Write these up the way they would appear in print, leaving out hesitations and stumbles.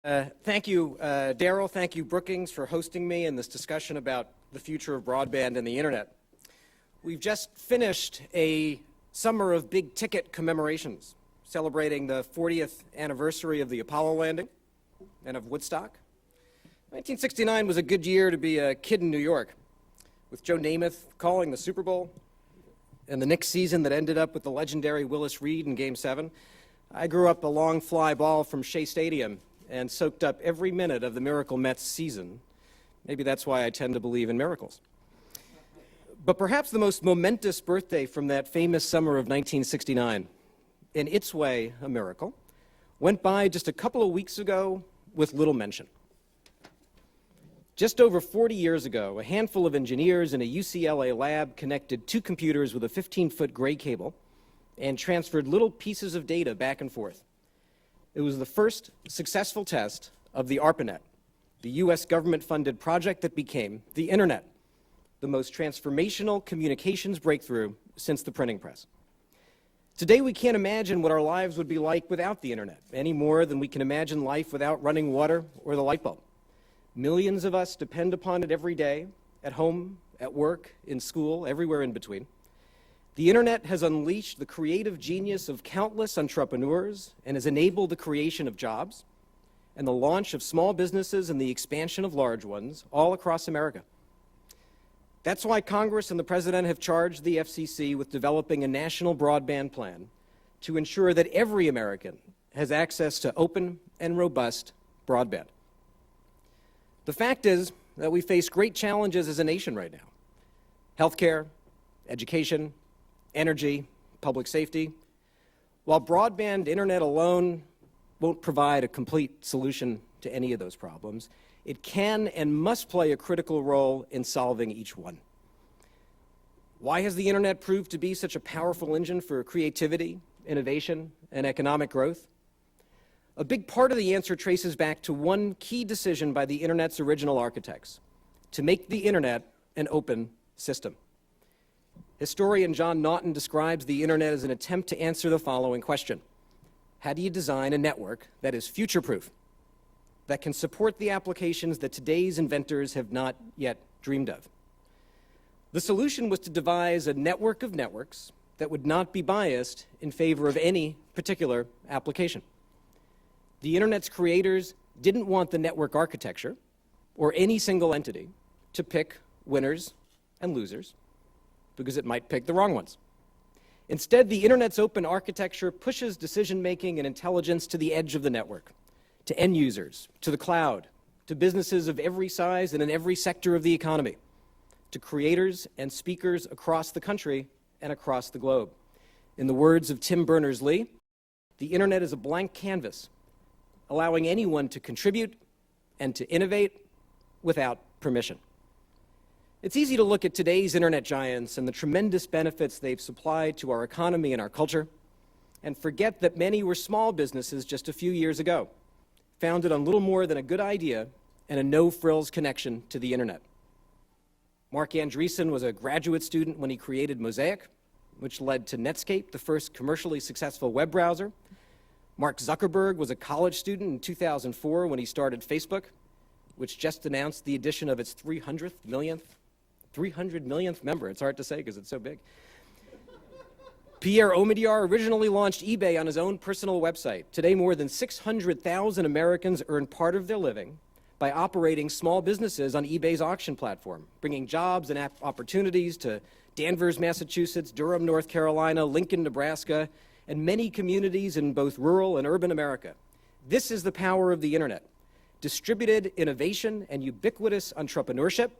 Thank you, Daryl. Thank you, Brookings, for hosting me in this discussion about the future of broadband and the internet. We've just finished a summer of big-ticket commemorations, celebrating the 40th anniversary of the Apollo landing and of Woodstock. 1969 was a good year to be a kid in New York, with Joe Namath calling the Super Bowl and the Knicks season that ended up with the legendary Willis Reed in Game 7. I grew up a long fly ball from Shea Stadium and soaked up every minute of the Miracle Mets season. Maybe that's why I tend to believe in miracles. But perhaps the most momentous birthday from that famous summer of 1969, in its way a miracle, went by just a couple of weeks ago with little mention. Just over 40 years ago, a handful of engineers in a UCLA lab connected two computers with a 15-foot gray cable and transferred little pieces of data back and forth. It was the first successful test of the ARPANET, the US government-funded project that became the Internet, the most transformational communications breakthrough since the printing press. Today, we can't imagine what our lives would be like without the Internet, any more than we can imagine life without running water or the light bulb. Millions of us depend upon it every day, at home, at work, in school, everywhere in between. The Internet has unleashed the creative genius of countless entrepreneurs and has enabled the creation of jobs and the launch of small businesses and the expansion of large ones all across America. That's why Congress and the President have charged the FCC with developing a national broadband plan to ensure that every American has access to open and robust broadband. The fact is that we face great challenges as a nation right now. Healthcare, education, energy, public safety. While broadband internet alone won't provide a complete solution to any of those problems, it can and must play a critical role in solving each one. Why has the internet proved to be such a powerful engine for creativity, innovation, and economic growth? A big part of the answer traces back to one key decision by the internet's original architects: to make the internet an open system. Historian John Naughton describes the internet as an attempt to answer the following question: how do you design a network that is future-proof, that can support the applications that today's inventors have not yet dreamed of? The solution was to devise a network of networks that would not be biased in favor of any particular application. The internet's creators didn't want the network architecture or any single entity to pick winners and losers, because it might pick the wrong ones. Instead, the internet's open architecture pushes decision-making and intelligence to the edge of the network, to end users, to the cloud, to businesses of every size and in every sector of the economy, to creators and speakers across the country and across the globe. In the words of Tim Berners-Lee, the internet is a blank canvas, allowing anyone to contribute and to innovate without permission. It's easy to look at today's internet giants and the tremendous benefits they've supplied to our economy and our culture and forget that many were small businesses just a few years ago, founded on little more than a good idea and a no-frills connection to the internet. Mark Andreessen was a graduate student when he created Mosaic, which led to Netscape, the first commercially successful web browser. Mark Zuckerberg was a college student in 2004 when he started Facebook, which just announced the addition of its 300 millionth member. It's hard to say because it's so big. Pierre Omidyar originally launched eBay on his own personal website. Today, more than 600,000 Americans earn part of their living by operating small businesses on eBay's auction platform, bringing jobs and opportunities to Danvers, Massachusetts, Durham, North Carolina, Lincoln, Nebraska, and many communities in both rural and urban America. This is the power of the internet: distributed innovation and ubiquitous entrepreneurship,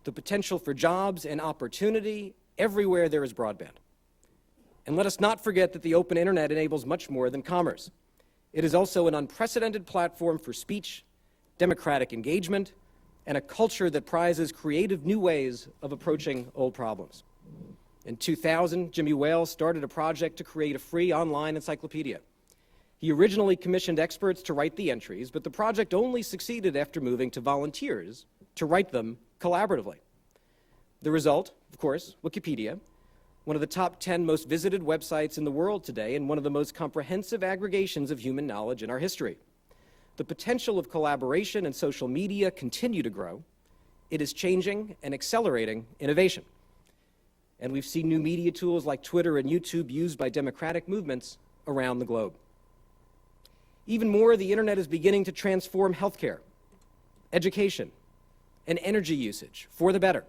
the potential for jobs and opportunity everywhere there is broadband. And let us not forget that the open internet enables much more than commerce. It is also an unprecedented platform for speech, democratic engagement, and a culture that prizes creative new ways of approaching old problems. In 2000, Jimmy Wales started a project to create a free online encyclopedia. He originally commissioned experts to write the entries, but the project only succeeded after moving to volunteers to write them collaboratively. The result, of course, Wikipedia, one of the top 10 most visited websites in the world today and one of the most comprehensive aggregations of human knowledge in our history. the potential of collaboration and social media continue to grow, it is changing and accelerating innovation. And we've seen new media tools like Twitter and YouTube used by democratic movements around the globe. Even more, the internet is beginning to transform healthcare, education, and energy usage for the better.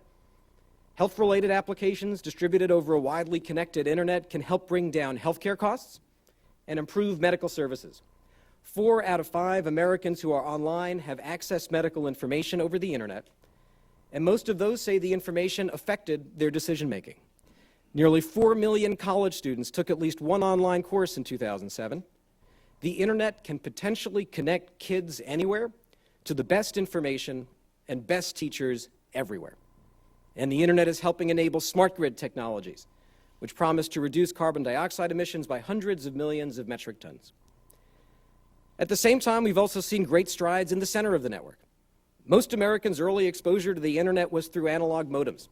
Health-related applications distributed over a widely connected internet can help bring down healthcare costs and improve medical services. 4 out of 5 Americans who are online have accessed medical information over the internet, and most of those say the information affected their decision-making. Nearly 4 million college students took at least one online course in 2007. The internet can potentially connect kids anywhere to the best information and best teachers everywhere. And the internet is helping enable smart grid technologies, which promise to reduce carbon dioxide emissions by hundreds of millions of metric tons. At the same time, we've also seen great strides in the center of the network. Most Americans' early exposure to the internet was through analog modems,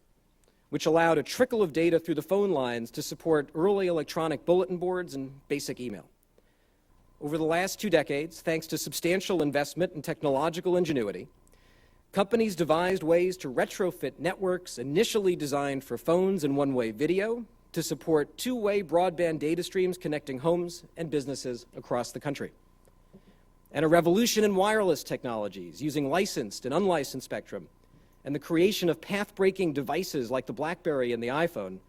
which allowed a trickle of data through the phone lines to support early electronic bulletin boards and basic email. Over the last 2 decades, thanks to substantial investment in technological ingenuity, companies devised ways to retrofit networks initially designed for phones and one-way video to support two-way broadband data streams connecting homes and businesses across the country. And a revolution in wireless technologies using licensed and unlicensed spectrum and the creation of path-breaking devices like the BlackBerry and the iPhone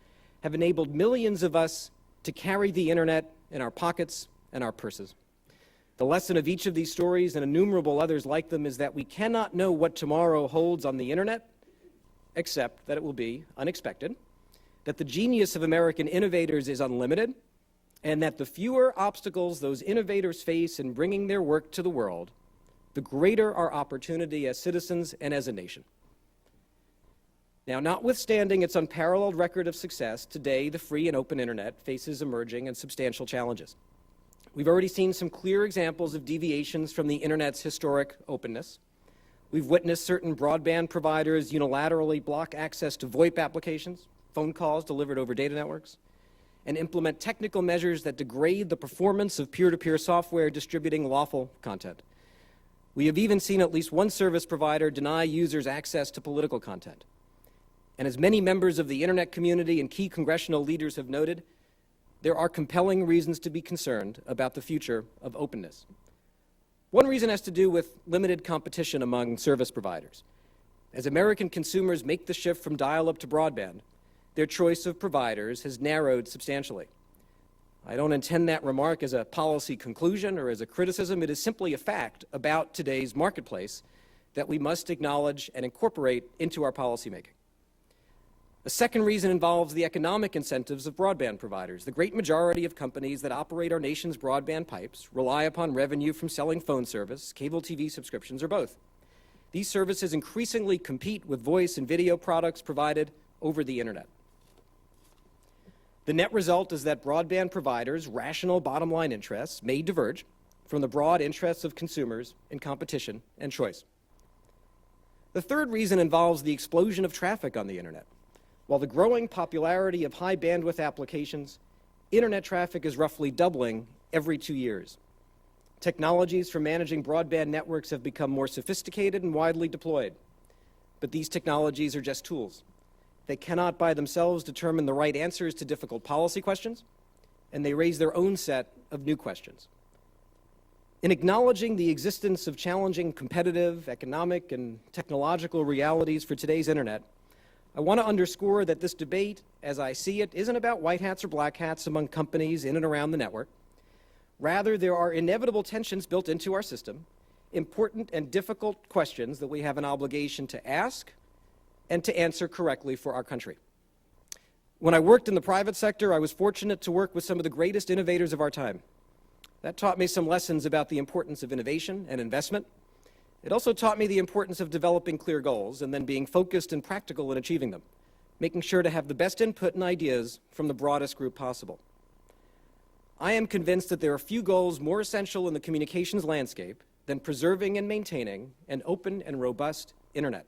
have enabled millions of us to carry the internet in our pockets and our purses. The lesson of each of these stories and innumerable others like them is that we cannot know what tomorrow holds on the internet, except that it will be unexpected, that the genius of American innovators is unlimited, and that the fewer obstacles those innovators face in bringing their work to the world, the greater our opportunity as citizens and as a nation. Now, notwithstanding its unparalleled record of success, today the free and open internet faces emerging and substantial challenges. We've already seen some clear examples of deviations from the internet's historic openness. We've witnessed certain broadband providers unilaterally block access to VoIP applications, phone calls delivered over data networks, and implement technical measures that degrade the performance of peer-to-peer software distributing lawful content. We have even seen at least one service provider deny users access to political content. And as many members of the internet community and key congressional leaders have noted, there are compelling reasons to be concerned about the future of openness. One reason has to do with limited competition among service providers. As American consumers make the shift from dial-up to broadband, their choice of providers has narrowed substantially. I don't intend that remark as a policy conclusion or as a criticism. It is simply a fact about today's marketplace that we must acknowledge and incorporate into our policymaking. A second reason involves the economic incentives of broadband providers. The great majority of companies that operate our nation's broadband pipes rely upon revenue from selling phone service, cable TV subscriptions, or both. These services increasingly compete with voice and video products provided over the internet. The net result is that broadband providers' rational bottom-line interests may diverge from the broad interests of consumers in competition and choice. The third reason involves the explosion of traffic on the internet. While the growing popularity of high-bandwidth applications, internet traffic is roughly doubling every 2 years. Technologies for managing broadband networks have become more sophisticated and widely deployed. But these technologies are just tools. They cannot by themselves determine the right answers to difficult policy questions, and they raise their own set of new questions. In acknowledging the existence of challenging competitive, economic, and technological realities for today's internet, I want to underscore that this debate, as I see it, isn't about white hats or black hats among companies in and around the network. Rather, there are inevitable tensions built into our system, important and difficult questions that we have an obligation to ask and to answer correctly for our country. When I worked in the private sector, I was fortunate to work with some of the greatest innovators of our time. That taught me some lessons about the importance of innovation and investment. It also taught me the importance of developing clear goals and then being focused and practical in achieving them, making sure to have the best input and ideas from the broadest group possible. I am convinced that there are few goals more essential in the communications landscape than preserving and maintaining an open and robust internet.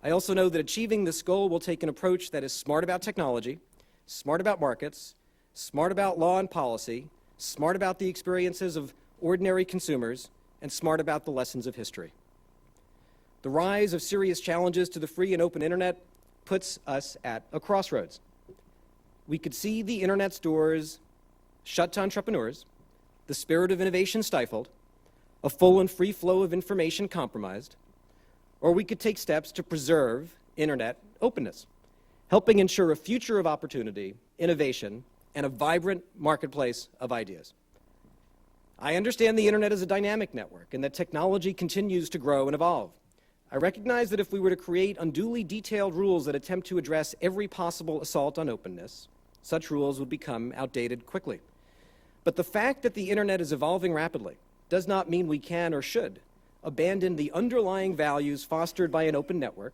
I also know that achieving this goal will take an approach that is smart about technology, smart about markets, smart about law and policy, smart about the experiences of ordinary consumers, and smart about the lessons of history. The rise of serious challenges to the free and open internet puts us at a crossroads. We could see the internet's doors shut to entrepreneurs, the spirit of innovation stifled, a full and free flow of information compromised, or we could take steps to preserve internet openness, helping ensure a future of opportunity, innovation, and a vibrant marketplace of ideas. I understand the internet is a dynamic network and that technology continues to grow and evolve. I recognize that if we were to create unduly detailed rules that attempt to address every possible assault on openness, such rules would become outdated quickly. But the fact that the internet is evolving rapidly does not mean we can or should abandon the underlying values fostered by an open network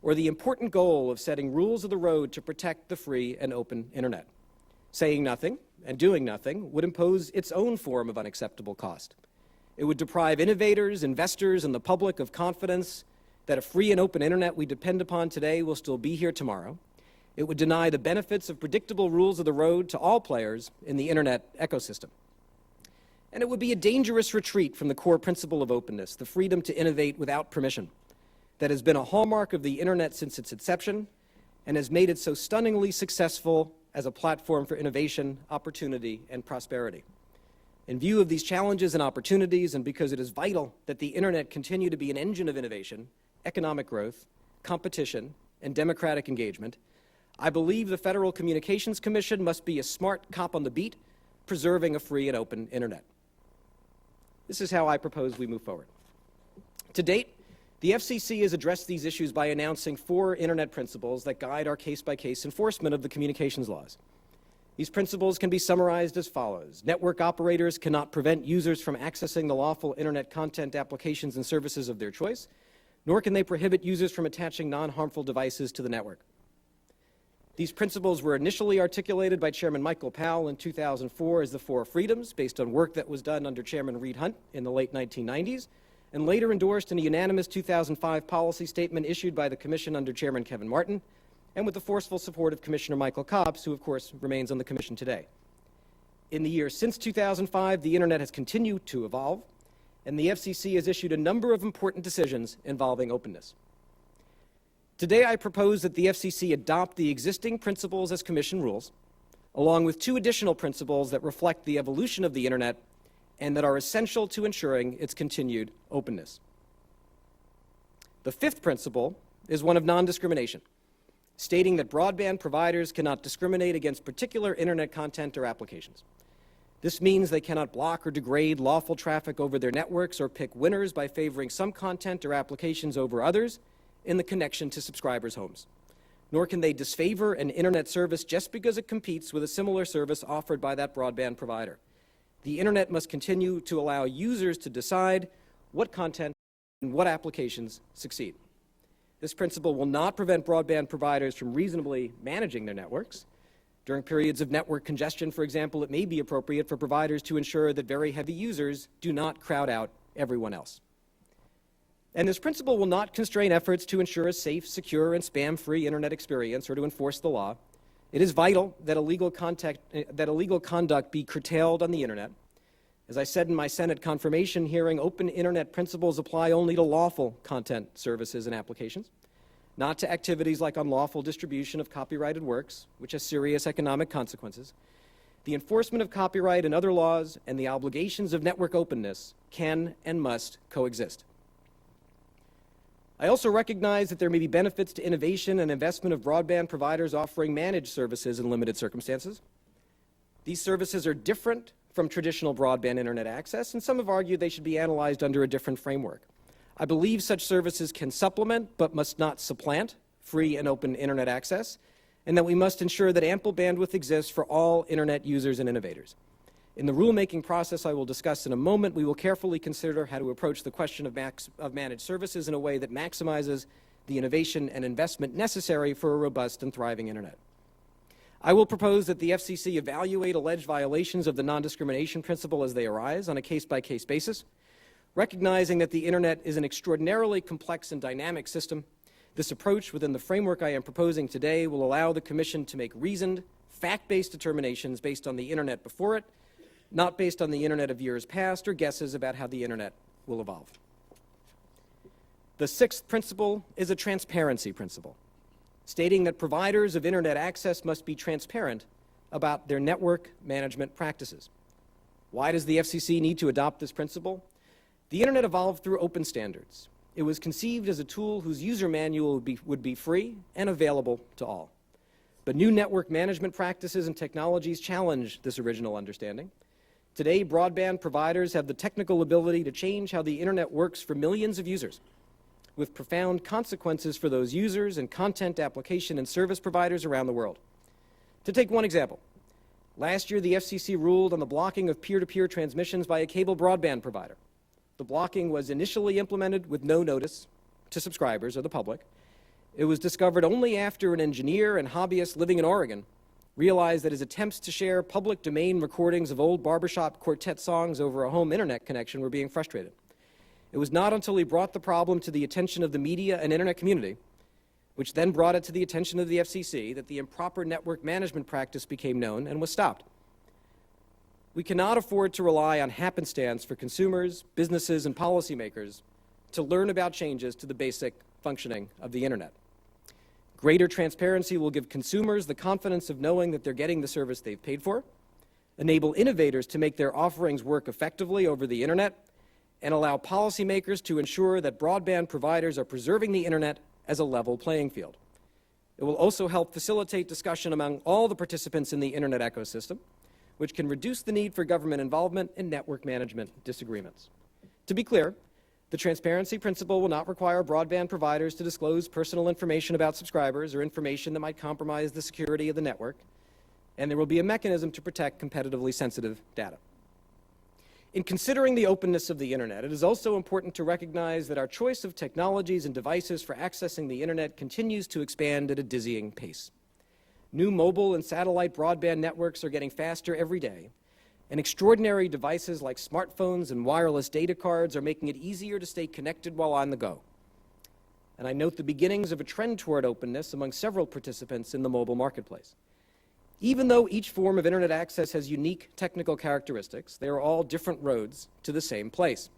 or the important goal of setting rules of the road to protect the free and open internet. Saying nothing and doing nothing would impose its own form of unacceptable cost. It would deprive innovators, investors, and the public of confidence that a free and open internet we depend upon today will still be here tomorrow. It would deny the benefits of predictable rules of the road to all players in the internet ecosystem. And it would be a dangerous retreat from the core principle of openness, the freedom to innovate without permission, that has been a hallmark of the internet since its inception and has made it so stunningly successful as a platform for innovation, opportunity, and prosperity. In view of these challenges and opportunities, and because it is vital that the internet continue to be an engine of innovation, economic growth, competition, and democratic engagement, I believe the Federal Communications Commission must be a smart cop on the beat, preserving a free and open internet. This is how I propose we move forward. To date, the FCC has addressed these issues by announcing 4 internet principles that guide our case-by-case enforcement of the communications laws. These principles can be summarized as follows. Network operators cannot prevent users from accessing the lawful internet content, applications, and services of their choice, nor can they prohibit users from attaching non-harmful devices to the network. These principles were initially articulated by Chairman Michael Powell in 2004 as the 4 freedoms, based on work that was done under Chairman Reed Hundt in the late 1990s, and later endorsed in a unanimous 2005 policy statement issued by the Commission under Chairman Kevin Martin, and with the forceful support of Commissioner Michael Copps, who of course remains on the Commission today. In the years since 2005, the internet has continued to evolve, and the FCC has issued a number of important decisions involving openness. Today, I propose that the FCC adopt the existing principles as Commission rules, along with 2 additional principles that reflect the evolution of the internet and that are essential to ensuring its continued openness. The 5th principle is one of non-discrimination, stating that broadband providers cannot discriminate against particular internet content or applications. This means they cannot block or degrade lawful traffic over their networks or pick winners by favoring some content or applications over others in the connection to subscribers' homes. Nor can they disfavor an internet service just because it competes with a similar service offered by that broadband provider. The internet must continue to allow users to decide what content and what applications succeed. This principle will not prevent broadband providers from reasonably managing their networks. During periods of network congestion, for example, it may be appropriate for providers to ensure that very heavy users do not crowd out everyone else. And this principle will not constrain efforts to ensure a safe, secure, and spam-free internet experience or to enforce the law. It is vital that illegal conduct be curtailed on the internet. As I said in my Senate confirmation hearing, open internet principles apply only to lawful content, services, and applications, not to activities like unlawful distribution of copyrighted works, which has serious economic consequences. The enforcement of copyright and other laws and the obligations of network openness can and must coexist. I also recognize that there may be benefits to innovation and investment of broadband providers offering managed services in limited circumstances. These services are different from traditional broadband internet access, and some have argued they should be analyzed under a different framework. I believe such services can supplement, but must not supplant, free and open internet access, and that we must ensure that ample bandwidth exists for all internet users and innovators. In the rulemaking process I will discuss in a moment, we will carefully consider how to approach the question of managed services in a way that maximizes the innovation and investment necessary for a robust and thriving internet. I will propose that the FCC evaluate alleged violations of the non-discrimination principle as they arise on a case-by-case basis, recognizing that the internet is an extraordinarily complex and dynamic system. This approach within the framework I am proposing today will allow the Commission to make reasoned, fact-based determinations based on the internet before it, not based on the internet of years past or guesses about how the internet will evolve. The sixth principle is a transparency principle, stating that providers of internet access must be transparent about their network management practices. Why does the FCC need to adopt this principle? The internet evolved through open standards. It was conceived as a tool whose user manual would be free and available to all. But new network management practices and technologies challenge this original understanding. Today, broadband providers have the technical ability to change how the internet works for millions of users, with profound consequences for those users and content application and service providers around the world. To take one example, last year the FCC ruled on the blocking of peer-to-peer transmissions by a cable broadband provider. The blocking was initially implemented with no notice to subscribers or the public. It was discovered only after an engineer and hobbyist living in Oregon realized that his attempts to share public domain recordings of old barbershop quartet songs over a home internet connection were being frustrated. It was not until he brought the problem to the attention of the media and internet community, which then brought it to the attention of the FCC, that the improper network management practice became known and was stopped. We cannot afford to rely on happenstance for consumers, businesses, and policymakers to learn about changes to the basic functioning of the internet. Greater transparency will give consumers the confidence of knowing that they're getting the service they've paid for, enable innovators to make their offerings work effectively over the internet, and allow policymakers to ensure that broadband providers are preserving the internet as a level playing field. It will also help facilitate discussion among all the participants in the internet ecosystem, which can reduce the need for government involvement in network management disagreements. To be clear, the transparency principle will not require broadband providers to disclose personal information about subscribers or information that might compromise the security of the network, and there will be a mechanism to protect competitively sensitive data. In considering the openness of the internet, it is also important to recognize that our choice of technologies and devices for accessing the internet continues to expand at a dizzying pace. New mobile and satellite broadband networks are getting faster every day, and extraordinary devices like smartphones and wireless data cards are making it easier to stay connected while on the go. And I note the beginnings of a trend toward openness among several participants in the mobile marketplace. Even though each form of internet access has unique technical characteristics, they are all different roads to the same place.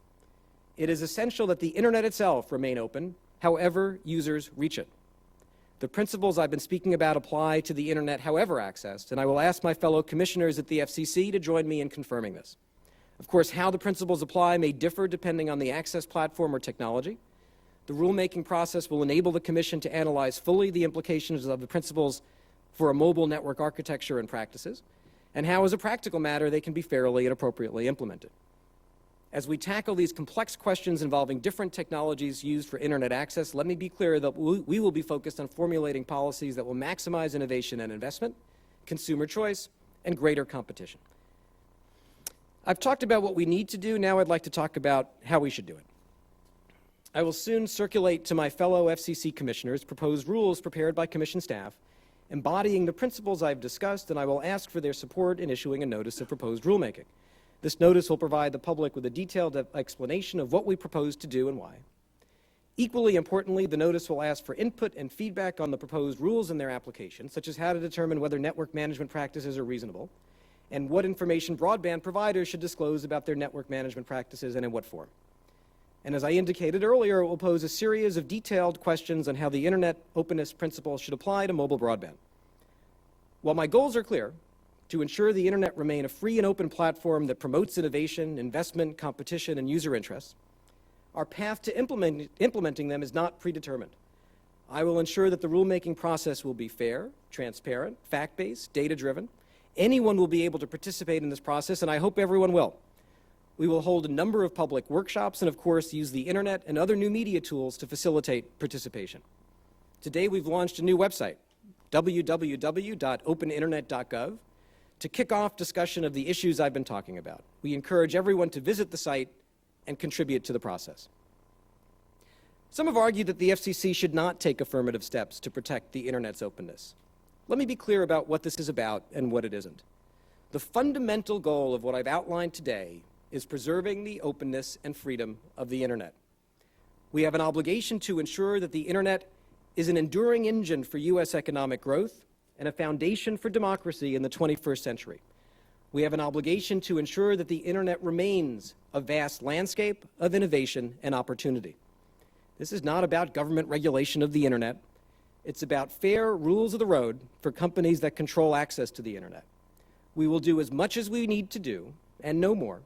It is essential that the internet itself remain open, however users reach it. The principles I've been speaking about apply to the internet however accessed, and I will ask my fellow commissioners at the FCC to join me in confirming this. Of course, how the principles apply may differ depending on the access platform or technology. The rulemaking process will enable the Commission to analyze fully the implications of the principles for a mobile network architecture and practices, and how, as a practical matter, they can be fairly and appropriately implemented. As we tackle these complex questions involving different technologies used for internet access, let me be clear that we will be focused on formulating policies that will maximize innovation and investment, consumer choice, and greater competition. I've talked about what we need to do. Now I'd like to talk about how we should do it. I will soon circulate to my fellow FCC commissioners proposed rules prepared by Commission staff embodying the principles I've discussed, and I will ask for their support in issuing a notice of proposed rulemaking. This notice will provide the public with a detailed explanation of what we propose to do and why. Equally importantly, the notice will ask for input and feedback on the proposed rules and their application, such as how to determine whether network management practices are reasonable, and what information broadband providers should disclose about their network management practices and in what form. And as I indicated earlier, it will pose a series of detailed questions on how the internet openness principle should apply to mobile broadband. While my goals are clear, to ensure the internet remain a free and open platform that promotes innovation, investment, competition, and user interests, our path to implementing them is not predetermined. I will ensure that the rulemaking process will be fair, transparent, fact-based, data-driven. Anyone will be able to participate in this process, and I hope everyone will. We will hold a number of public workshops and, of course, use the internet and other new media tools to facilitate participation. Today, we've launched a new website, www.openinternet.gov, to kick off discussion of the issues I've been talking about. We encourage everyone to visit the site and contribute to the process. Some have argued that the FCC should not take affirmative steps to protect the internet's openness. Let me be clear about what this is about and what it isn't. The fundamental goal of what I've outlined today is preserving the openness and freedom of the internet. We have an obligation to ensure that the internet is an enduring engine for U.S. economic growth and a foundation for democracy in the 21st century. We have an obligation to ensure that the internet remains a vast landscape of innovation and opportunity. This is not about government regulation of the internet. It's about fair rules of the road for companies that control access to the internet. We will do as much as we need to do, and no more,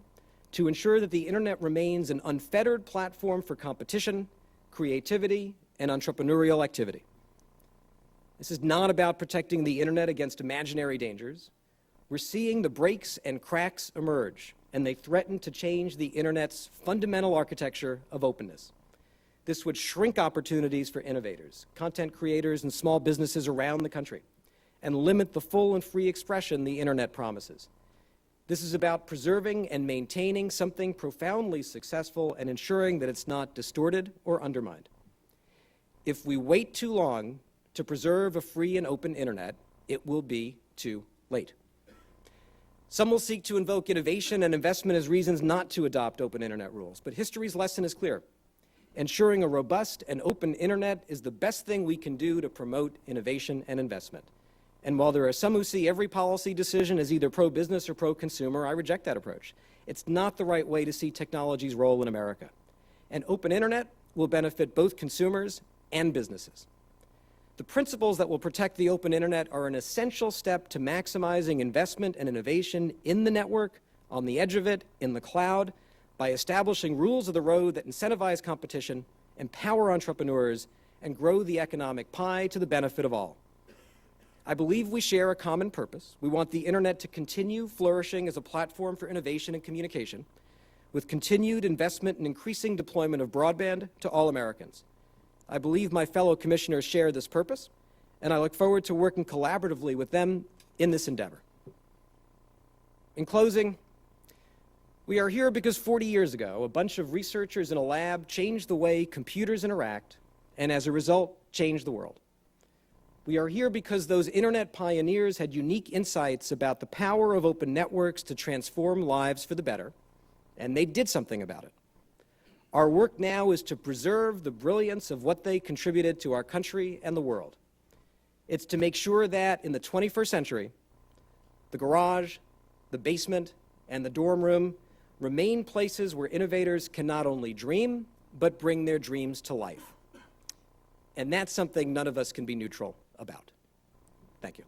to ensure that the internet remains an unfettered platform for competition, creativity, and entrepreneurial activity. This is not about protecting the internet against imaginary dangers. We're seeing the breaks and cracks emerge, and they threaten to change the internet's fundamental architecture of openness. This would shrink opportunities for innovators, content creators, and small businesses around the country, and limit the full and free expression the internet promises. This is about preserving and maintaining something profoundly successful and ensuring that it's not distorted or undermined. If we wait too long to preserve a free and open internet, it will be too late. Some will seek to invoke innovation and investment as reasons not to adopt open internet rules, but history's lesson is clear. Ensuring a robust and open internet is the best thing we can do to promote innovation and investment. And while there are some who see every policy decision as either pro-business or pro-consumer, I reject that approach. It's not the right way to see technology's role in America. An open internet will benefit both consumers and businesses. The principles that will protect the open internet are an essential step to maximizing investment and innovation in the network, on the edge of it, in the cloud, by establishing rules of the road that incentivize competition, empower entrepreneurs, and grow the economic pie to the benefit of all. I believe we share a common purpose. We want the internet to continue flourishing as a platform for innovation and communication, with continued investment and increasing deployment of broadband to all Americans. I believe my fellow commissioners share this purpose, and I look forward to working collaboratively with them in this endeavor. In closing, we are here because 40 years ago, a bunch of researchers in a lab changed the way computers interact, and as a result, changed the world. We are here because those internet pioneers had unique insights about the power of open networks to transform lives for the better, and they did something about it. Our work now is to preserve the brilliance of what they contributed to our country and the world. It's to make sure that in the 21st century, the garage, the basement, and the dorm room remain places where innovators can not only dream, but bring their dreams to life. And that's something none of us can be neutral about. Thank you.